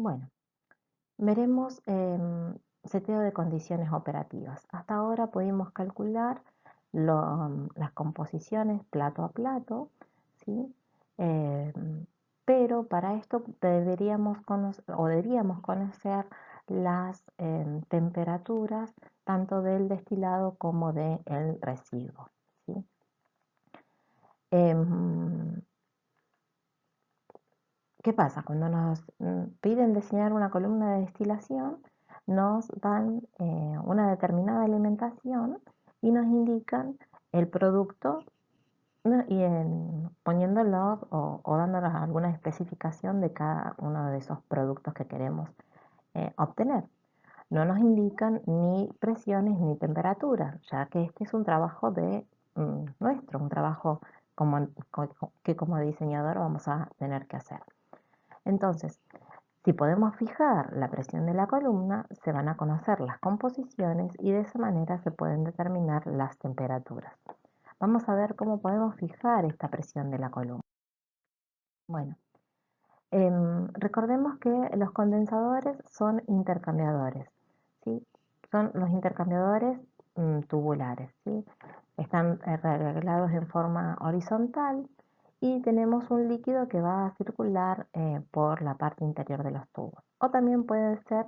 Bueno, veremos seteo de condiciones operativas. Hasta ahora pudimos calcular las composiciones plato a plato, ¿sí? Em, pero para esto deberíamos conocer las temperaturas tanto del destilado como del residuo, ¿sí? Em, ¿Qué pasa? Cuando nos piden diseñar una columna de destilación, nos dan una determinada alimentación y nos indican el producto, ¿no? Y poniéndolo o dándonos alguna especificación de cada uno de esos productos que queremos obtener. No nos indican ni presiones ni temperaturas, ya que este es un trabajo de nuestro, un trabajo que como diseñador vamos a tener que hacer. Entonces, si podemos fijar la presión de la columna, se van a conocer las composiciones y de esa manera se pueden determinar las temperaturas. Vamos a ver cómo podemos fijar esta presión de la columna. Bueno, recordemos que los condensadores son intercambiadores, ¿sí? Son los intercambiadores tubulares, ¿sí? Están reglados en forma horizontal y tenemos un líquido que va a circular por la parte interior de los tubos. O también puede ser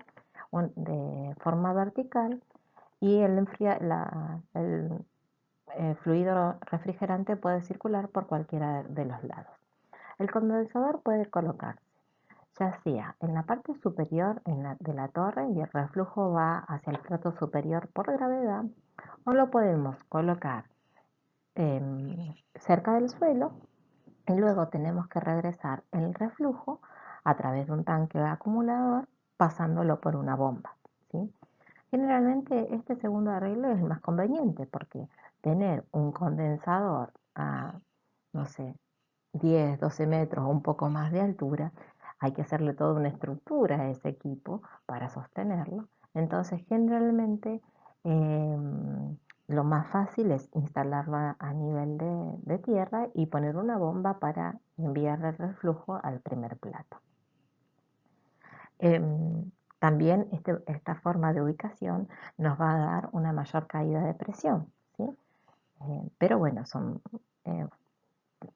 de forma vertical y el fluido refrigerante puede circular por cualquiera de los lados. El condensador puede colocarse ya sea en la parte superior de la torre y el reflujo va hacia el plato superior por gravedad, o lo podemos colocar cerca del suelo y luego tenemos que regresar el reflujo a través de un tanque acumulador pasándolo por una bomba, ¿sí? Generalmente este segundo arreglo es el más conveniente porque tener un condensador a, no sé, 10, 12 metros o un poco más de altura, hay que hacerle toda una estructura a ese equipo para sostenerlo. Entonces, generalmente lo más fácil es instalarlo a nivel de tierra y poner una bomba para enviar el reflujo al primer plato. También esta forma de ubicación nos va a dar una mayor caída de presión, ¿sí? Pero bueno, eh,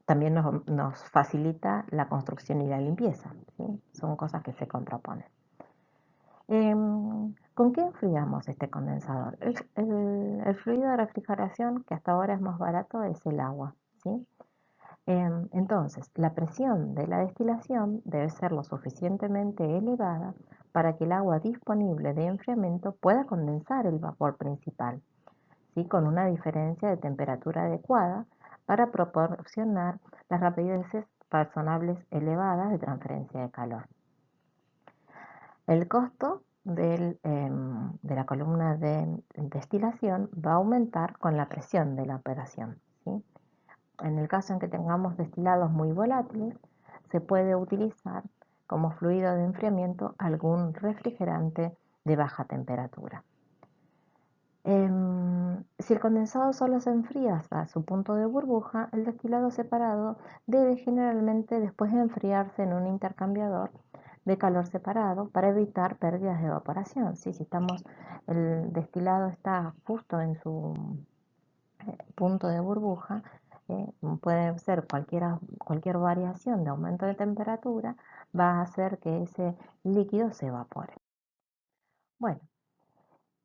también nos facilita la construcción y la limpieza, ¿sí? Son cosas que se contraponen. ¿Con qué enfriamos este condensador? El fluido de refrigeración que hasta ahora es más barato es el agua, ¿sí? Entonces, la presión de la destilación debe ser lo suficientemente elevada para que el agua disponible de enfriamiento pueda condensar el vapor principal, ¿sí? Con una diferencia de temperatura adecuada para proporcionar las rapideces razonables elevadas de transferencia de calor. El costo de la columna de destilación va a aumentar con la presión de la operación, ¿sí? En el caso en que tengamos destilados muy volátiles, se puede utilizar como fluido de enfriamiento algún refrigerante de baja temperatura. Si el condensado solo se enfría hasta su punto de burbuja, el destilado separado debe generalmente después enfriarse en un intercambiador de calor separado para evitar pérdidas de evaporación. Si el destilado está justo en su punto de burbuja, puede ser cualquier variación de aumento de temperatura, va a hacer que ese líquido se evapore. Bueno,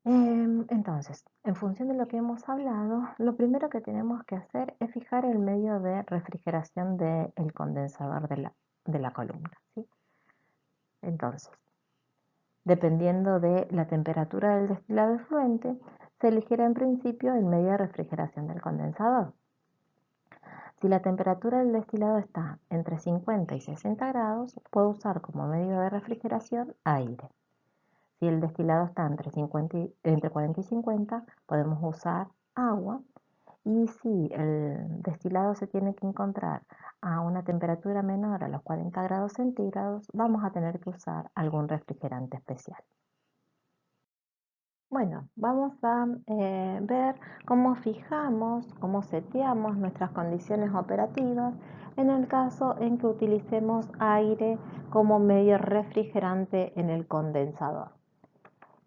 entonces, en función de lo que hemos hablado, lo primero que tenemos que hacer es fijar el medio de refrigeración del condensador de la columna, ¿sí? Entonces, dependiendo de la temperatura del destilado efluente, se elegirá en principio el medio de refrigeración del condensador. Si la temperatura del destilado está entre 50 y 60 grados, puedo usar como medio de refrigeración aire. Si el destilado está entre 40 y 50, podemos usar agua. Y si el destilado se tiene que encontrar a una temperatura menor a los 40 grados centígrados, vamos a tener que usar algún refrigerante especial. Bueno, vamos a ver cómo fijamos, cómo seteamos nuestras condiciones operativas en el caso en que utilicemos aire como medio refrigerante en el condensador.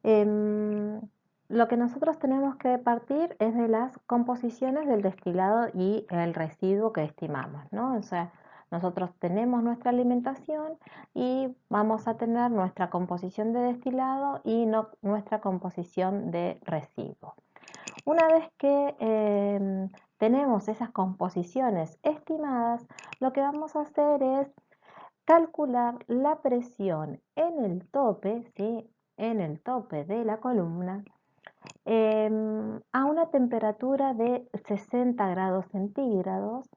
Em, lo que nosotros tenemos que partir es de las composiciones del destilado y el residuo que estimamos, ¿no? O sea, nosotros tenemos nuestra alimentación y vamos a tener nuestra composición de destilado y no nuestra composición de residuo. Una vez que tenemos esas composiciones estimadas, lo que vamos a hacer es calcular la presión en el tope, ¿sí? En el tope de la columna a una temperatura de 60 grados centígrados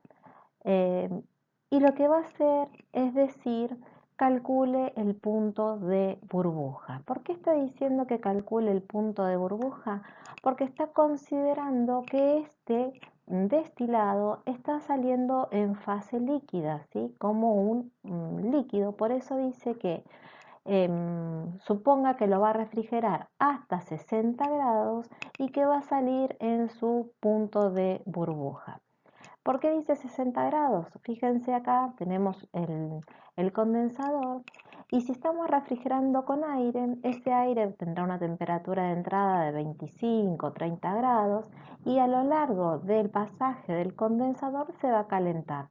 em, y lo que va a hacer es decir, calcule el punto de burbuja. ¿Por qué está diciendo que calcule el punto de burbuja? Porque está considerando que este destilado está saliendo en fase líquida, ¿sí? Como un líquido. Por eso dice que suponga que lo va a refrigerar hasta 60 grados y que va a salir en su punto de burbuja. ¿Por qué dice 60 grados? Fíjense acá, tenemos el condensador y si estamos refrigerando con aire, ese aire tendrá una temperatura de entrada de 25 o 30 grados y a lo largo del pasaje del condensador se va a calentar.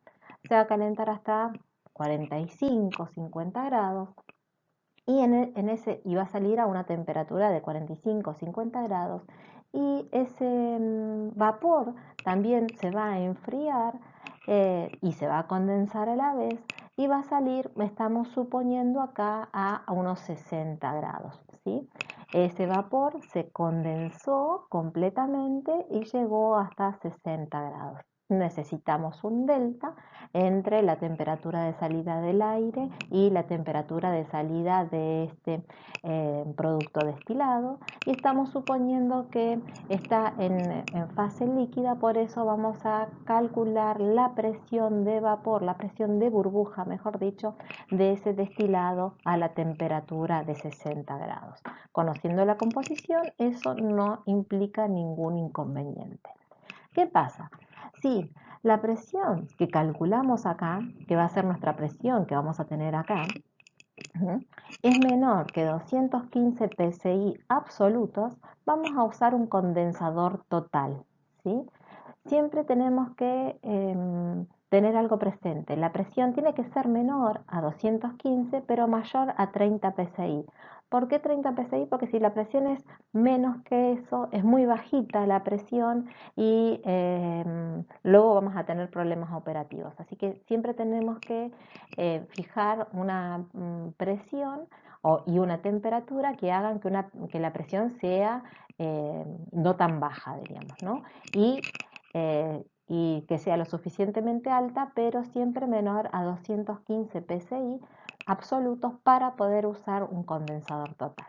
Se va a calentar hasta 45, 50 grados y va a salir a una temperatura de 45 o 50 grados y ese vapor también se va a enfriar y se va a condensar a la vez y va a salir, estamos suponiendo acá, a unos 60 grados, ¿sí? Ese vapor se condensó completamente y llegó hasta 60 grados. Necesitamos un delta entre la temperatura de salida del aire y la temperatura de salida de este producto destilado y estamos suponiendo que está en fase líquida, por eso vamos a calcular la presión de vapor, la presión de burbuja, mejor dicho, de ese destilado a la temperatura de 60 grados. Conociendo la composición, eso no implica ningún inconveniente. ¿Qué pasa? Si la presión que calculamos acá, que va a ser nuestra presión que vamos a tener acá, es menor que 215 psi absolutos, vamos a usar un condensador total, ¿sí? Siempre tenemos que tener algo presente. La presión tiene que ser menor a 215, pero mayor a 30 psi. ¿Por qué 30 psi? Porque si la presión es menos que eso, es muy bajita la presión y luego vamos a tener problemas operativos. Así que siempre tenemos que fijar una presión y una temperatura que hagan que la presión sea no tan baja, diríamos, ¿no? Y que sea lo suficientemente alta, pero siempre menor a 215 psi absolutos para poder usar un condensador total.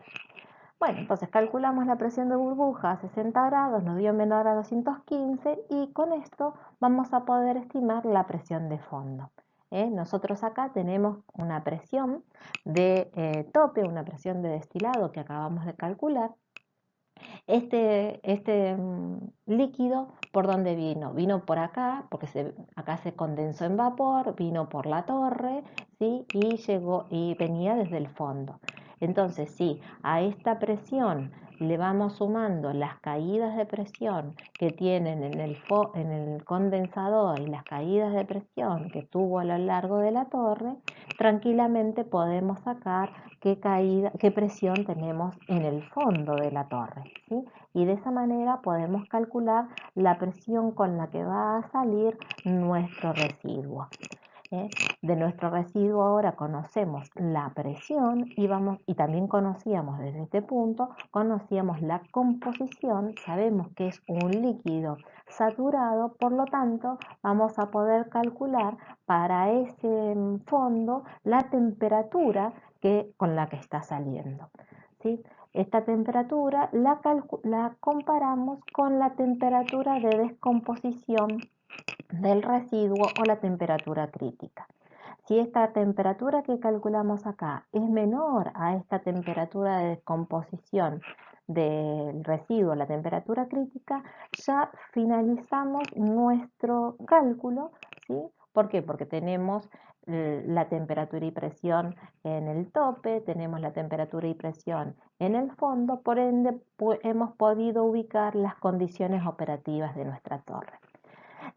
Bueno, entonces calculamos la presión de burbuja a 60 grados, nos dio menor a 215 y con esto vamos a poder estimar la presión de fondo. Nosotros acá tenemos una presión de tope, una presión de destilado que acabamos de calcular. Este líquido, ¿por dónde vino? Vino por acá, porque acá se condensó en vapor, vino por la torre, ¿sí? Y llegó y venía desde el fondo. Entonces, si a esta presión le vamos sumando las caídas de presión que tienen en el condensador y las caídas de presión que tuvo a lo largo de la torre, tranquilamente podemos sacar qué presión tenemos en el fondo de la torre, ¿sí? Y de esa manera podemos calcular la presión con la que va a salir nuestro residuo. De nuestro residuo ahora conocemos la presión y también conocíamos desde este punto, conocíamos la composición, sabemos que es un líquido saturado, por lo tanto vamos a poder calcular para ese fondo la temperatura con la que está saliendo, ¿sí? Esta temperatura la comparamos con la temperatura de descomposición del residuo o la temperatura crítica. Si esta temperatura que calculamos acá es menor a esta temperatura de descomposición del residuo, la temperatura crítica, ya finalizamos nuestro cálculo, ¿sí? ¿Por qué? Porque tenemos la temperatura y presión en el tope, tenemos la temperatura y presión en el fondo, por ende hemos podido ubicar las condiciones operativas de nuestra torre.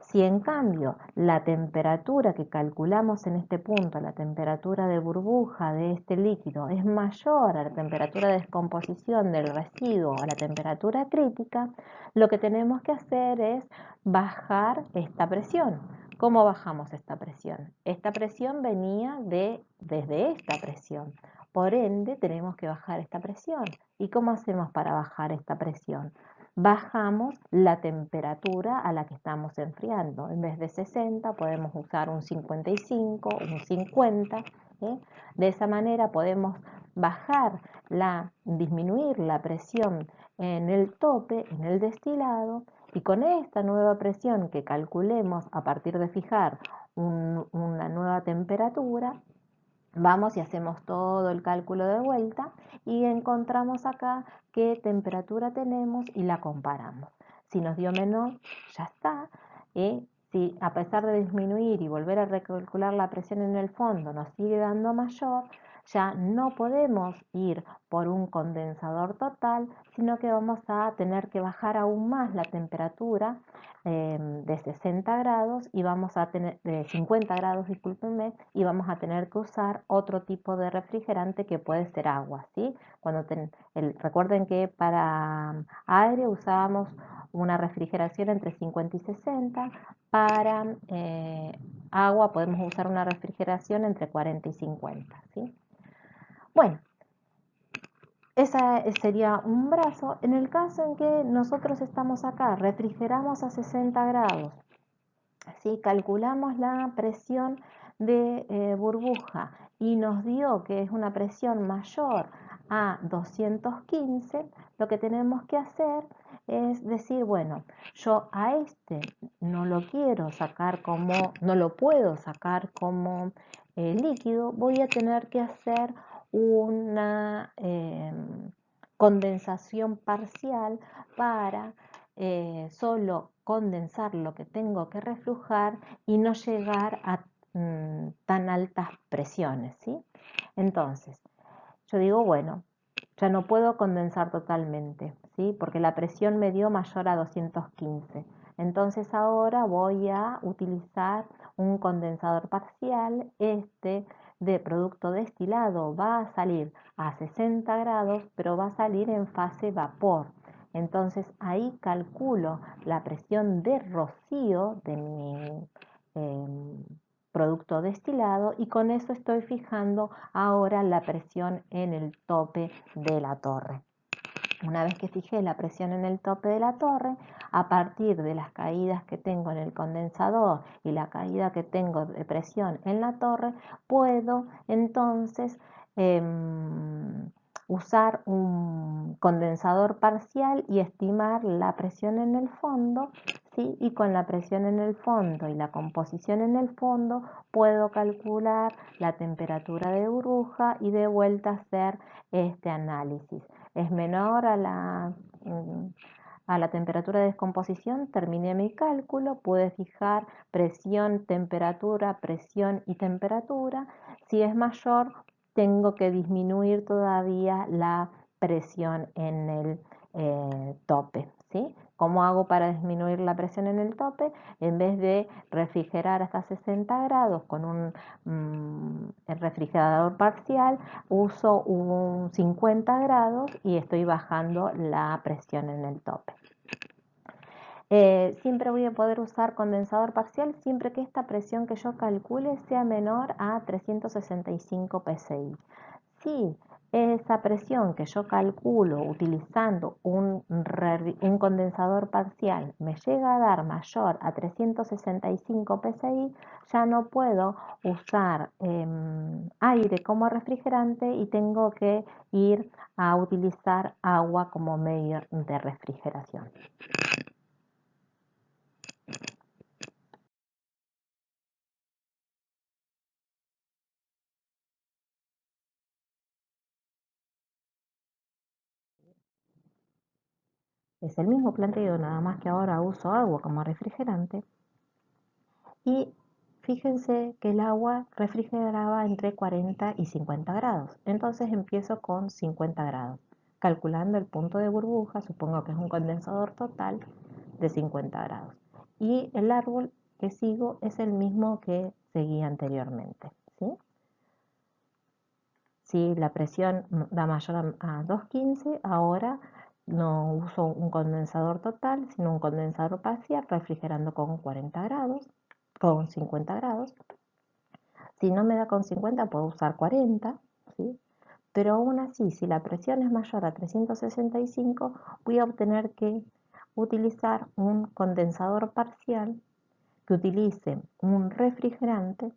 Si en cambio la temperatura que calculamos en este punto, la temperatura de burbuja de este líquido, es mayor a la temperatura de descomposición del residuo a la temperatura crítica, lo que tenemos que hacer es bajar esta presión. ¿Cómo bajamos esta presión? Esta presión venía desde esta presión. Por ende, tenemos que bajar esta presión. ¿Y cómo hacemos para bajar esta presión? Bajamos la temperatura a la que estamos enfriando. En vez de 60 podemos usar un 55, un 50. De esa manera podemos disminuir la presión en el tope, en el destilado, y con esta nueva presión que calculemos a partir de fijar una nueva temperatura, vamos y hacemos todo el cálculo de vuelta y encontramos acá qué temperatura tenemos y la comparamos. Si nos dio menor, ya está. Si a pesar de disminuir y volver a recalcular la presión en el fondo nos sigue dando mayor, ya no podemos ir por un condensador total, sino que vamos a tener que bajar aún más la temperatura de 60 grados y vamos a tener de 50 grados, discúlpenme, y vamos a tener que usar otro tipo de refrigerante que puede ser agua, ¿sí? Recuerden que para aire usábamos una refrigeración entre 50 y 60, para agua podemos usar una refrigeración entre 40 y 50, ¿sí? Bueno, ese sería un brazo. En el caso en que nosotros estamos acá, refrigeramos a 60 grados, ¿sí? Calculamos la presión de burbuja y nos dio que es una presión mayor a 215, lo que tenemos que hacer es decir, bueno, yo a este no lo quiero sacar como, no lo puedo sacar como líquido, voy a tener que hacer una condensación parcial para solo condensar lo que tengo que reflujar y no llegar a tan altas presiones, ¿sí? Entonces, yo digo, bueno, ya no puedo condensar totalmente, ¿sí? Porque la presión me dio mayor a 215. Entonces ahora voy a utilizar un condensador parcial. Este de producto destilado va a salir a 60 grados, pero va a salir en fase vapor. Entonces ahí calculo la presión de rocío de mi producto destilado y con eso estoy fijando ahora la presión en el tope de la torre. Una vez que fijé la presión en el tope de la torre, a partir de las caídas que tengo en el condensador y la caída que tengo de presión en la torre, puedo entonces usar un condensador parcial y estimar la presión en el fondo, ¿sí? Y con la presión en el fondo y la composición en el fondo puedo calcular la temperatura de burbuja y de vuelta hacer este análisis. Es menor a la temperatura de descomposición, terminé mi cálculo, pude fijar presión, presión y temperatura. Si es mayor, tengo que disminuir todavía la presión en el tope, ¿sí? ¿Cómo hago para disminuir la presión en el tope? En vez de refrigerar hasta 60 grados con un refrigerador parcial, uso un 50 grados y estoy bajando la presión en el tope. Siempre voy a poder usar condensador parcial siempre que esta presión que yo calcule sea menor a 365 psi. Si esa presión que yo calculo utilizando un condensador parcial me llega a dar mayor a 365 psi, ya no puedo usar aire como refrigerante y tengo que ir a utilizar agua como medio de refrigeración. Es el mismo planteo, nada más que ahora uso agua como refrigerante. Y fíjense que el agua refrigeraba entre 40 y 50 grados. Entonces empiezo con 50 grados. Calculando el punto de burbuja, supongo que es un condensador total de 50 grados. Y el árbol que sigo es el mismo que seguí anteriormente, ¿sí? Si la presión da mayor a 215, ahora no uso un condensador total, sino un condensador parcial, refrigerando con 40 grados, con 50 grados. Si no me da con 50, puedo usar 40, ¿sí? Pero aún así, si la presión es mayor a 365, voy a obtener que utilizar un condensador parcial que utilice un refrigerante,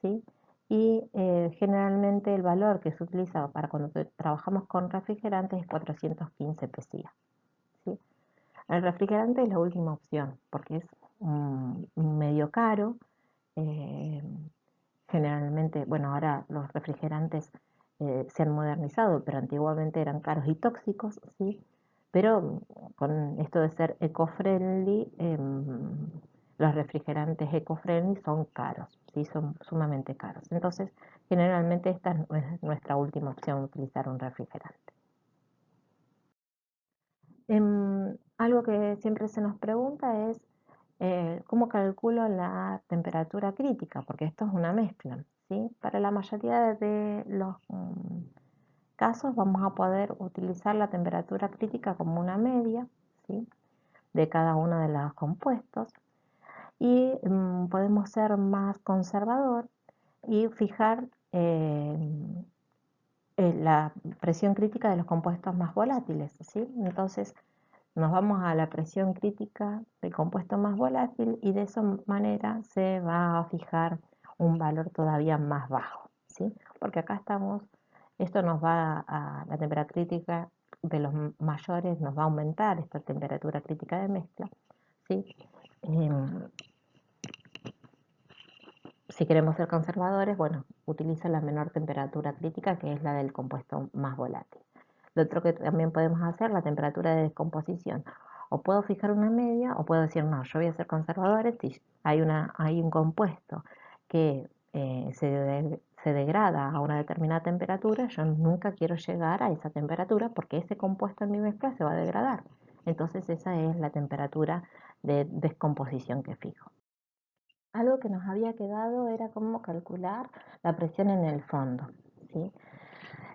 ¿sí? Y generalmente el valor que se utiliza para cuando trabajamos con refrigerantes es 415 PSI, ¿sí? El refrigerante es la última opción porque es medio caro. eh, Generalmente, bueno, ahora los refrigerantes se han modernizado, pero antiguamente eran caros y tóxicos, ¿sí? Pero con esto de ser eco-friendly, los refrigerantes eco-friendly son caros, ¿sí? Son sumamente caros. Entonces, generalmente esta es nuestra última opción, utilizar un refrigerante. Algo que siempre se nos pregunta es cómo calculo la temperatura crítica, porque esto es una mezcla, ¿sí? Para la mayoría de los casos vamos a poder utilizar la temperatura crítica como una media, ¿sí? De cada uno de los compuestos y podemos ser más conservador y fijar la presión crítica de los compuestos más volátiles, ¿sí? Entonces, nos vamos a la presión crítica del compuesto más volátil y de esa manera se va a fijar un valor todavía más bajo, ¿sí? Porque acá estamos, esto nos va a la temperatura crítica de los mayores, nos va a aumentar esta temperatura crítica de mezcla, ¿sí? Em, si queremos ser conservadores, bueno, utiliza la menor temperatura crítica, que es la del compuesto más volátil. Lo otro que también podemos hacer, la temperatura de descomposición. O puedo fijar una media, o puedo decir, no, yo voy a ser conservadores. Si hay un compuesto que se degrada a una determinada temperatura, yo nunca quiero llegar a esa temperatura porque ese compuesto en mi mezcla se va a degradar. Entonces esa es la temperatura de descomposición que fijo. Algo que nos había quedado era cómo calcular la presión en el fondo, ¿sí?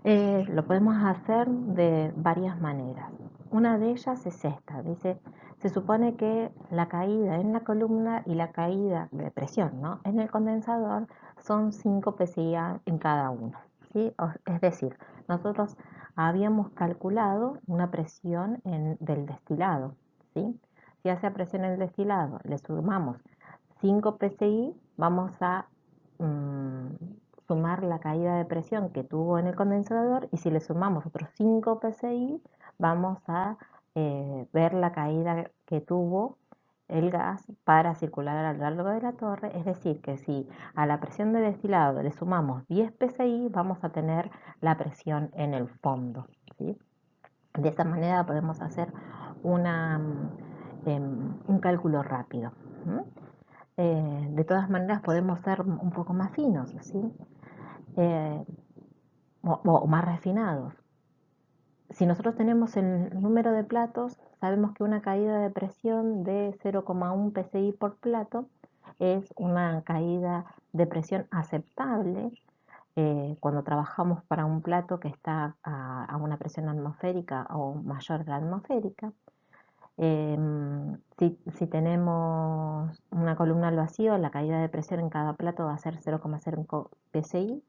Lo podemos hacer de varias maneras. Una de ellas es esta, dice, se supone que la caída en la columna y la caída de presión, ¿no?, en el condensador son 5 PSI en cada uno, ¿sí? Es decir, nosotros habíamos calculado una presión del destilado, ¿sí? Si a esa presión en el destilado le sumamos 5 PSI, vamos a sumar la caída de presión que tuvo en el condensador y si le sumamos otros 5 PSI, vamos a ver la caída que tuvo el gas para circular a lo largo de la torre. Es decir, que si a la presión de destilado le sumamos 10 PSI, vamos a tener la presión en el fondo, ¿sí? De esa manera podemos hacer un cálculo rápido. De todas maneras podemos ser un poco más finos, ¿sí? Eh, o más refinados. Si nosotros tenemos el número de platos, sabemos que una caída de presión de 0,1 PSI por plato es una caída de presión aceptable cuando trabajamos para un plato que está a una presión atmosférica o mayor de la atmosférica. Si tenemos una columna al vacío, la caída de presión en cada plato va a ser 0,05 PSI.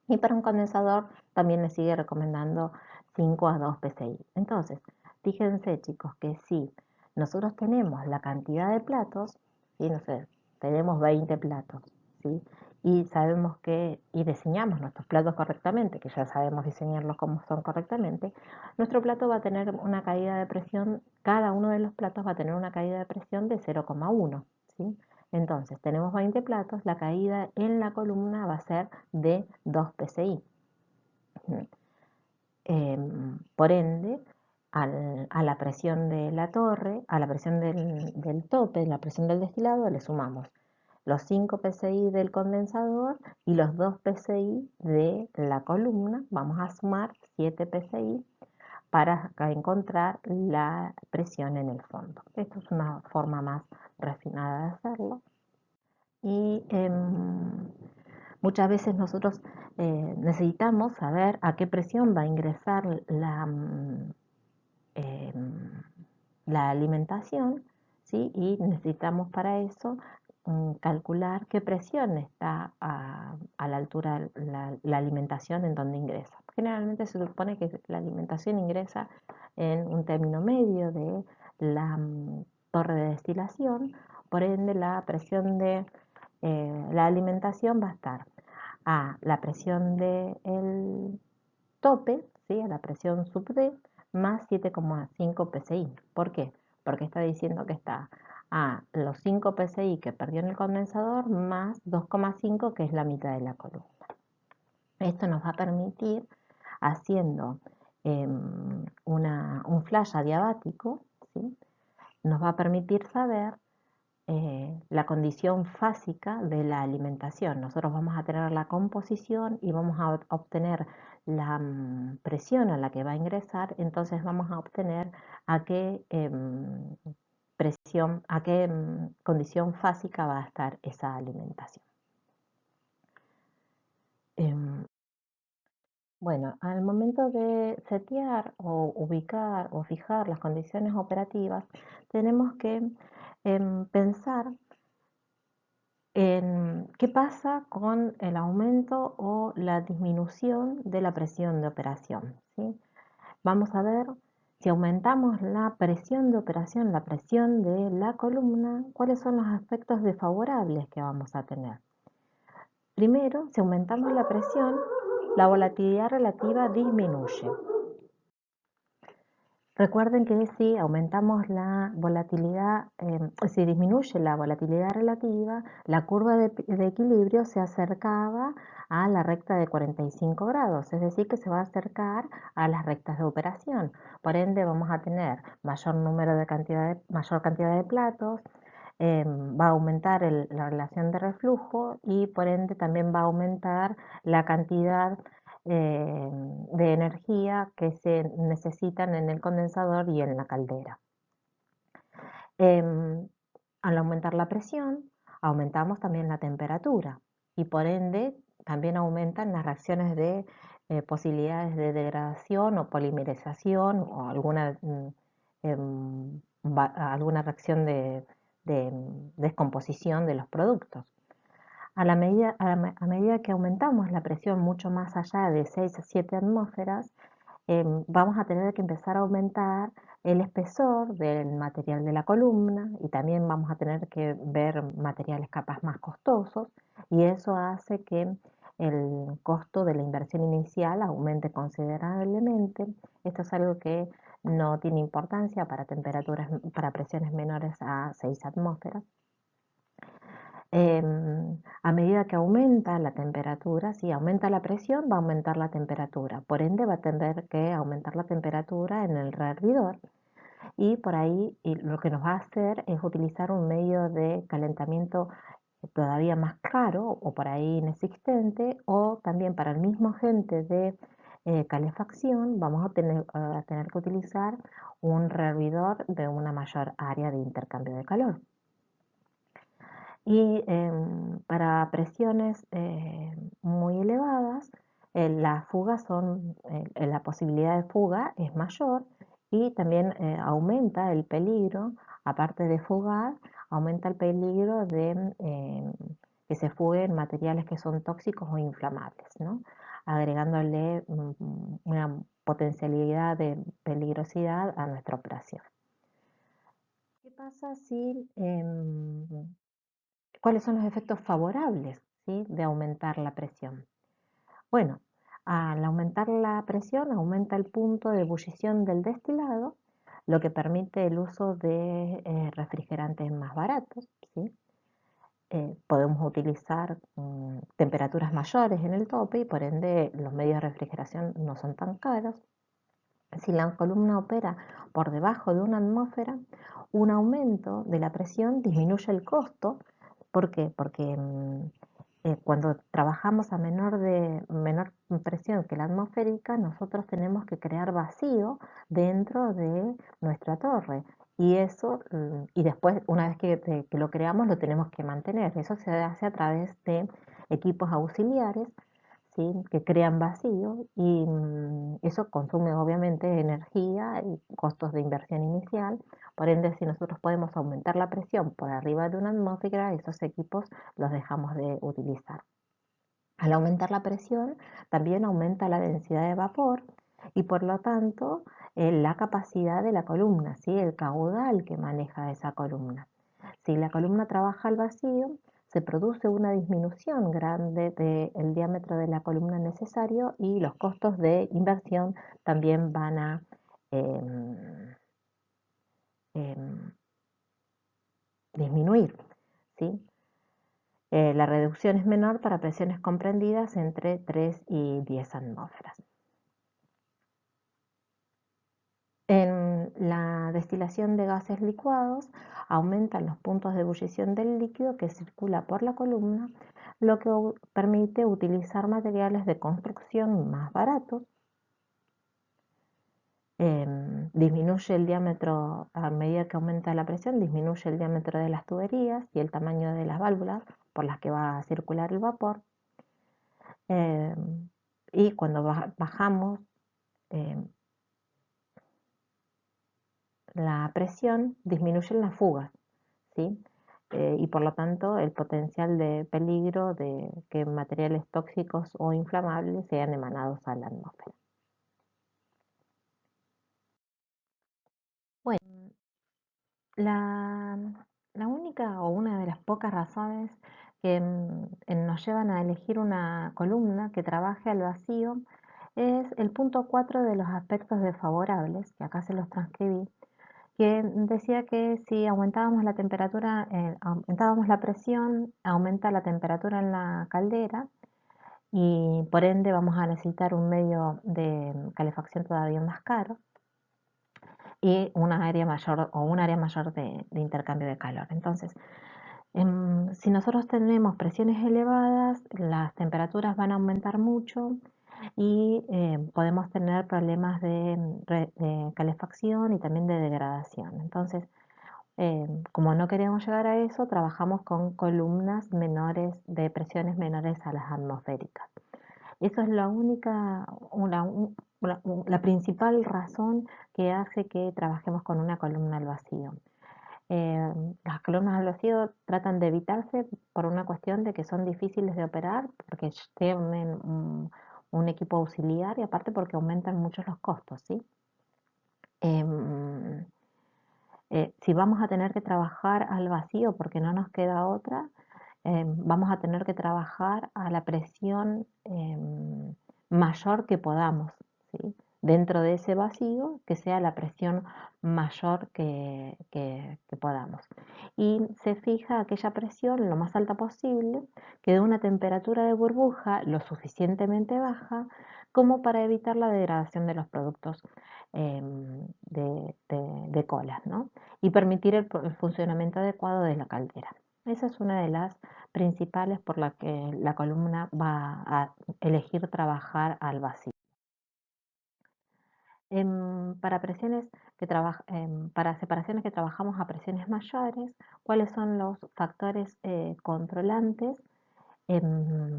Y para un condensador también le sigue recomendando 5 a 2 PSI. Entonces, fíjense chicos que si nosotros tenemos la cantidad de platos, ¿sí? No sé, tenemos 20 platos, ¿sí? Y sabemos y diseñamos nuestros platos correctamente, que ya sabemos diseñarlos como son correctamente, nuestro plato va a tener una caída de presión, cada uno de los platos va a tener una caída de presión de 0,1, ¿sí? Entonces, tenemos 20 platos, la caída en la columna va a ser de 2 PSI. Por ende, a la presión de la torre, a la presión del tope, la presión del destilado, le sumamos los 5 psi del condensador y los 2 psi de la columna. Vamos a sumar 7 psi para encontrar la presión en el fondo. Esto es una forma más refinada de hacerlo. Y muchas veces nosotros necesitamos saber a qué presión va a ingresar la alimentación, ¿sí? Y necesitamos para eso calcular qué presión está a la altura la alimentación en donde ingresa. Generalmente se supone que la alimentación ingresa en un término medio de la torre de destilación, por ende la presión de la alimentación va a estar a la presión del tope, ¿sí? A la presión sub D, más 7,5 psi. ¿Por qué? Porque está diciendo que está a los 5 psi que perdió en el condensador más 2,5 que es la mitad de la columna. Esto nos va a permitir, haciendo un flash adiabático, ¿sí? Nos va a permitir saber la condición fásica de la alimentación. Nosotros vamos a tener la composición y vamos a obtener la presión a la que va a ingresar, entonces vamos a obtener a qué presión, a qué condición fásica va a estar esa alimentación. Bueno, al momento de setear o ubicar o fijar las condiciones operativas, tenemos que pensar ¿qué pasa con el aumento o la disminución de la presión de operación? ¿Sí? Vamos a ver si aumentamos la presión de operación, la presión de la columna, cuáles son los aspectos desfavorables que vamos a tener. Primero, si aumentamos la presión, la volatilidad relativa disminuye. Recuerden que si aumentamos la volatilidad, si disminuye la volatilidad relativa, la curva de equilibrio se acercaba a la recta de 45 grados, es decir, que se va a acercar a las rectas de operación. Por ende, vamos a tener mayor cantidad de platos, va a aumentar la relación de reflujo y por ende también va a aumentar la cantidad de energía que se necesitan en el condensador y en la caldera. Al aumentar la presión, aumentamos también la temperatura y por ende también aumentan las reacciones de posibilidades de degradación o polimerización o alguna reacción de descomposición de los productos. A medida que aumentamos la presión mucho más allá de 6 a 7 atmósferas, vamos a tener que empezar a aumentar el espesor del material de la columna y también vamos a tener que ver materiales capaz más costosos y eso hace que el costo de la inversión inicial aumente considerablemente. Esto es algo que no tiene importancia para para presiones menores a 6 atmósferas. A medida que aumenta la temperatura, si aumenta la presión, va a aumentar la temperatura. Por ende, va a tener que aumentar la temperatura en el rehervidor. Y por ahí lo que nos va a hacer es utilizar un medio de calentamiento todavía más caro o por ahí inexistente, o también para el mismo agente de calefacción vamos a tener que utilizar un rehervidor de una mayor área de intercambio de calor. Y para presiones muy elevadas, las fugas la posibilidad de fuga es mayor y también aumenta el peligro, aparte de fugar, aumenta el peligro de que se fuguen materiales que son tóxicos o inflamables, ¿no? Agregándole una potencialidad de peligrosidad a nuestra operación. ¿Qué pasa si ¿cuáles son los efectos favorables, ¿sí?, de aumentar la presión? Bueno, al aumentar la presión aumenta el punto de ebullición del destilado, lo que permite el uso de refrigerantes más baratos, ¿sí? Podemos utilizar temperaturas mayores en el tope y por ende los medios de refrigeración no son tan caros. Si la columna opera por debajo de una atmósfera, un aumento de la presión disminuye el costo. ¿Por qué? Porque cuando trabajamos a menor presión que la atmosférica, nosotros tenemos que crear vacío dentro de nuestra torre. Y eso, y después, una vez que lo creamos, lo tenemos que mantener. Eso se hace a través de equipos auxiliares, ¿sí? Que crean vacío y eso consume obviamente energía y costos de inversión inicial. Por ende, si nosotros podemos aumentar la presión por arriba de una atmósfera, esos equipos los dejamos de utilizar. Al aumentar la presión, también aumenta la densidad de vapor y por lo tanto la capacidad de la columna, ¿sí? El caudal que maneja esa columna. Si la columna trabaja al vacío, se produce una disminución grande del diámetro de la columna necesario y los costos de inversión también van a em, em, disminuir, ¿sí? La reducción es menor para presiones comprendidas entre 3 y 10 atmósferas. En la destilación de gases licuados aumentan los puntos de ebullición del líquido que circula por la columna, lo que permite utilizar materiales de construcción más baratos. Disminuye el diámetro, a medida que aumenta la presión, disminuye el diámetro de las tuberías y el tamaño de las válvulas por las que va a circular el vapor. Y cuando bajamos la presión, disminuyen las fugas, ¿sí? Y por lo tanto el potencial de peligro de que materiales tóxicos o inflamables sean emanados a la atmósfera. Bueno, la, la única o una de las pocas razones que nos llevan a elegir una columna que trabaje al vacío es el punto 4 de los aspectos desfavorables, que acá se los transcribí, que decía que si aumentábamos la temperatura, aumentábamos la presión, aumenta la temperatura en la caldera y por ende vamos a necesitar un medio de calefacción todavía más caro y una área mayor o un área mayor de intercambio de calor. Entonces, si nosotros tenemos presiones elevadas, las temperaturas van a aumentar mucho y podemos tener problemas de calefacción y también de degradación. Entonces, como no queremos llegar a eso, trabajamos con columnas menores, de presiones menores a las atmosféricas. Eso es la única, la principal razón que hace que trabajemos con una columna al vacío. Las columnas al vacío tratan de evitarse por una cuestión de que son difíciles de operar, porque tienen un equipo auxiliar y aparte porque aumentan mucho los costos, ¿sí? Em, si vamos a tener que trabajar al vacío porque no nos queda otra, vamos a tener que trabajar a la presión mayor que podamos, ¿sí? Dentro de ese vacío, que sea la presión mayor que podamos. Y se fija aquella presión lo más alta posible, que dé una temperatura de burbuja lo suficientemente baja como para evitar la degradación de los productos de colas, ¿no? Y permitir el funcionamiento adecuado de la caldera. Esa es una de las principales por las que la columna va a elegir trabajar al vacío. Para para separaciones que trabajamos a presiones mayores, ¿cuáles son los factores controlantes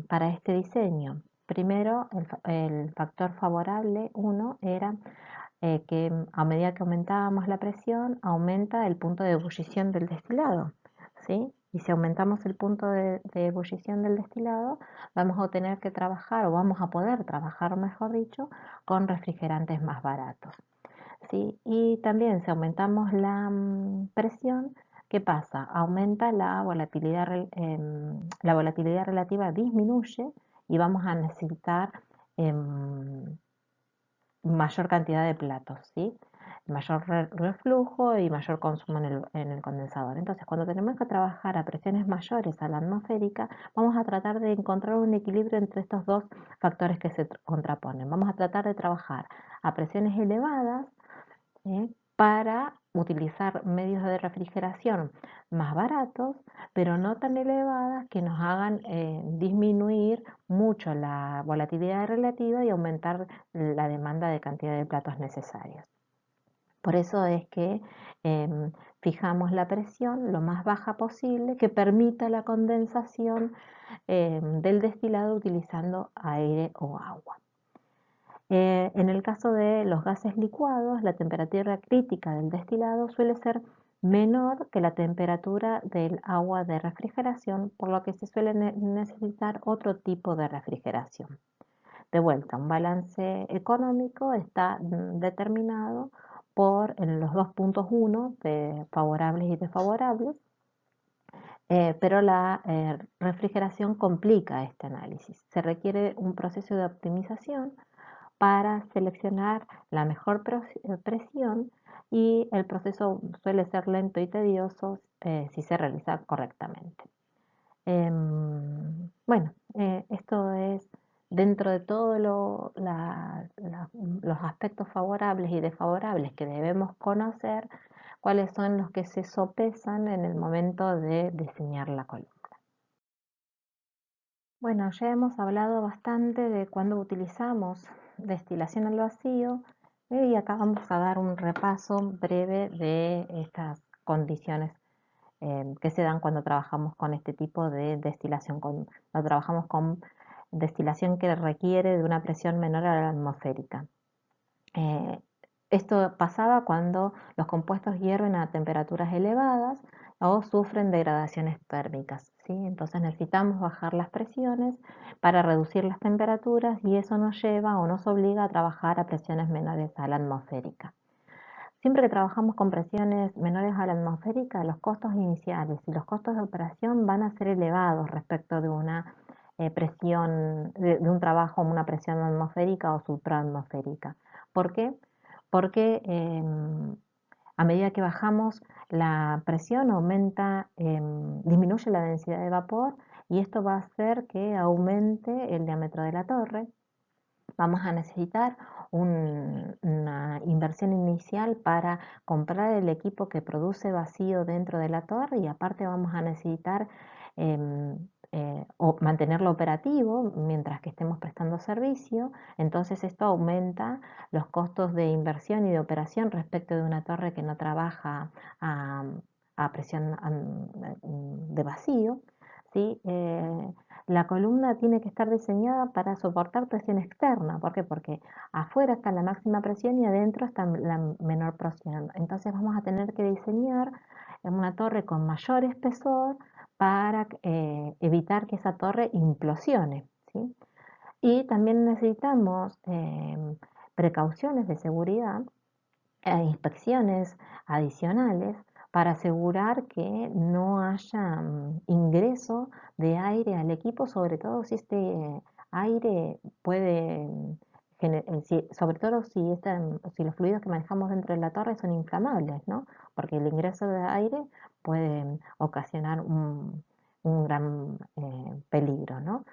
para este diseño? Primero, el factor favorable, uno, era que a medida que aumentábamos la presión, aumenta el punto de ebullición del destilado, ¿sí? Y si aumentamos el punto de ebullición del destilado, vamos a tener que trabajar, o vamos a poder trabajar, mejor dicho, con refrigerantes más baratos, ¿sí? Y también si aumentamos la presión, ¿qué pasa? Aumenta la volatilidad relativa disminuye y vamos a necesitar mayor cantidad de platos, ¿sí? mayor reflujo y mayor consumo en el condensador. Entonces, cuando tenemos que trabajar a presiones mayores a la atmosférica, vamos a tratar de encontrar un equilibrio entre estos dos factores que se contraponen. Vamos a tratar de trabajar a presiones elevadas, para utilizar medios de refrigeración más baratos, pero no tan elevadas que nos hagan disminuir mucho la volatilidad relativa y aumentar la demanda de cantidad de platos necesarios. Por eso es que fijamos la presión lo más baja posible que permita la condensación del destilado utilizando aire o agua. En el caso de los gases licuados, la temperatura crítica del destilado suele ser menor que la temperatura del agua de refrigeración, por lo que se suele necesitar otro tipo de refrigeración. De vuelta, un balance económico está determinado por los dos puntos 1 de favorables y desfavorables, pero la refrigeración complica este análisis. Se requiere un proceso de optimización para seleccionar la mejor presión y el proceso suele ser lento y tedioso si se realiza correctamente. Bueno, esto es dentro de todos los aspectos favorables y desfavorables que debemos conocer, cuáles son los que se sopesan en el momento de diseñar la columna. Bueno, ya hemos hablado bastante de cuando utilizamos destilación al vacío y acá vamos a dar un repaso breve de estas condiciones que se dan cuando trabajamos con este tipo de destilación, cuando trabajamos con destilación que requiere de una presión menor a la atmosférica. Esto pasaba cuando los compuestos hierven a temperaturas elevadas o sufren degradaciones térmicas, ¿sí? Entonces necesitamos bajar las presiones para reducir las temperaturas y eso nos lleva o nos obliga a trabajar a presiones menores a la atmosférica. Siempre que trabajamos con presiones menores a la atmosférica, los costos iniciales y los costos de operación van a ser elevados respecto de una presión, de un trabajo a una presión atmosférica o supraatmosférica. ¿Por qué? Porque a medida que bajamos la presión disminuye la densidad de vapor y esto va a hacer que aumente el diámetro de la torre. Vamos a necesitar una inversión inicial para comprar el equipo que produce vacío dentro de la torre y aparte vamos a necesitar mantenerlo operativo mientras que estemos prestando servicio. Entonces esto aumenta los costos de inversión y de operación respecto de una torre que no trabaja a presión de vacío, ¿sí? La columna tiene que estar diseñada para soportar presión externa. ¿Por qué? Porque afuera está la máxima presión y adentro está la menor presión. Entonces vamos a tener que diseñar una torre con mayor espesor para evitar que esa torre implosione, ¿sí? Y también necesitamos precauciones de seguridad e inspecciones adicionales para asegurar que no haya ingreso de aire al equipo, sobre todo si este aire puede, sobre todo si los fluidos que manejamos dentro de la torre son inflamables, ¿no? Porque el ingreso de aire puede ocasionar un gran peligro, ¿no?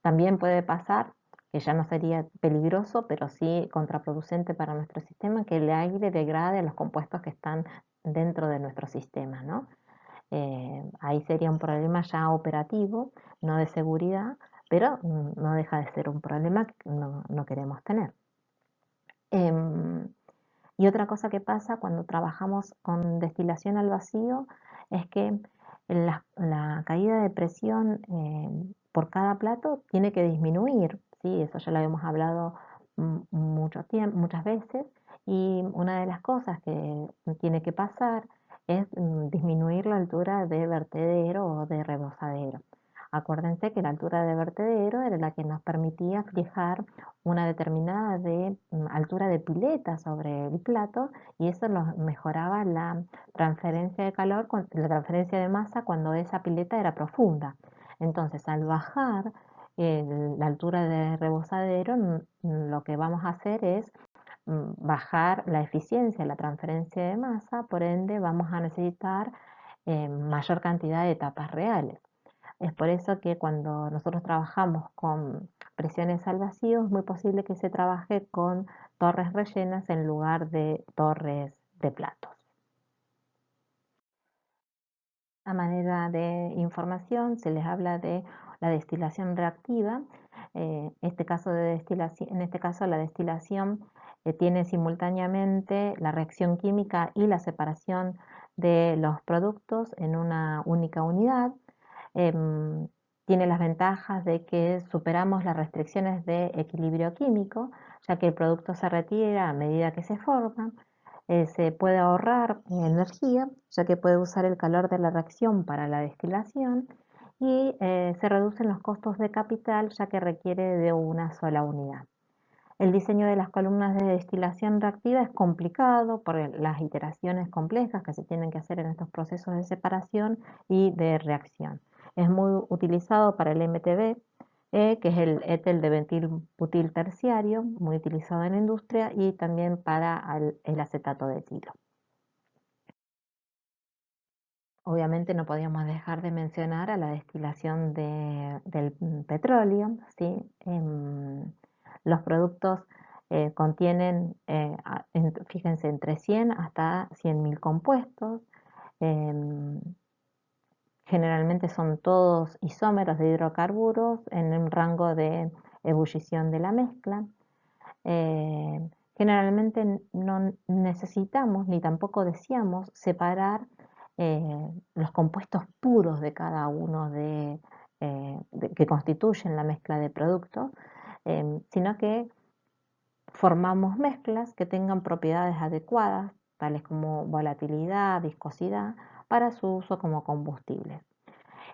También puede pasar, que ya no sería peligroso, pero sí contraproducente para nuestro sistema, que el aire degrade los compuestos que están dentro de nuestro sistema, ¿no? Ahí sería un problema ya operativo, no de seguridad, pero no deja de ser un problema que no queremos tener. Y otra cosa que pasa cuando trabajamos con destilación al vacío es que la caída de presión por cada plato tiene que disminuir, ¿sí? Eso ya lo habíamos hablado muchas veces y una de las cosas que tiene que pasar es disminuir la altura de vertedero o de rebosadero. Acuérdense que la altura de vertedero era la que nos permitía fijar una determinada altura de pileta sobre el plato y eso mejoraba la transferencia de calor, la transferencia de masa cuando esa pileta era profunda. Entonces, al bajar la altura de rebosadero, lo que vamos a hacer es bajar la eficiencia, la transferencia de masa, por ende vamos a necesitar mayor cantidad de etapas reales. Es por eso que cuando nosotros trabajamos con presiones al vacío, es muy posible que se trabaje con torres rellenas en lugar de torres de platos. A manera de información se les habla de la destilación reactiva. En este caso la destilación tiene simultáneamente la reacción química y la separación de los productos en una única unidad. Em, Tiene las ventajas de que superamos las restricciones de equilibrio químico, ya que el producto se retira a medida que se forma. Se puede ahorrar energía, ya que puede usar el calor de la reacción para la destilación y se reducen los costos de capital, ya que requiere de una sola unidad. El diseño de las columnas de destilación reactiva es complicado por las iteraciones complejas que se tienen que hacer en estos procesos de separación y de reacción. Es muy utilizado para el MTB, que es el éter de metilbutil terciario, muy utilizado en la industria, y también para el acetato de etilo. Obviamente no podíamos dejar de mencionar a la destilación del petróleo, ¿sí? Los productos contienen, fíjense, entre 100 hasta 100.000 compuestos. em, Generalmente son todos isómeros de hidrocarburos en un rango de ebullición de la mezcla. Generalmente no necesitamos ni tampoco deseamos separar los compuestos puros de cada uno que constituyen la mezcla de productos, sino que formamos mezclas que tengan propiedades adecuadas, tales como volatilidad, viscosidad, para su uso como combustible.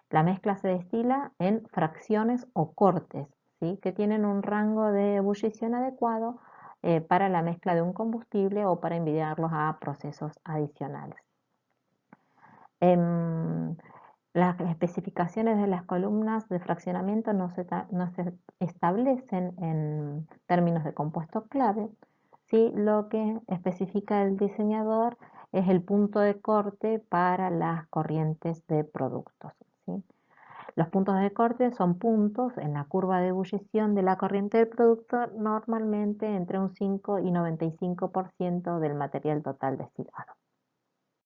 La mezcla se destila en fracciones o cortes, ¿sí? Que tienen un rango de ebullición adecuado para la mezcla de un combustible o para enviarlos a procesos adicionales. Las especificaciones de las columnas de fraccionamiento no se establecen en términos de compuesto clave, ¿sí? Lo que especifica el diseñador es el punto de corte para las corrientes de productos, ¿sí? Los puntos de corte son puntos en la curva de ebullición de la corriente del producto, normalmente entre un 5 y 95% del material total destilado.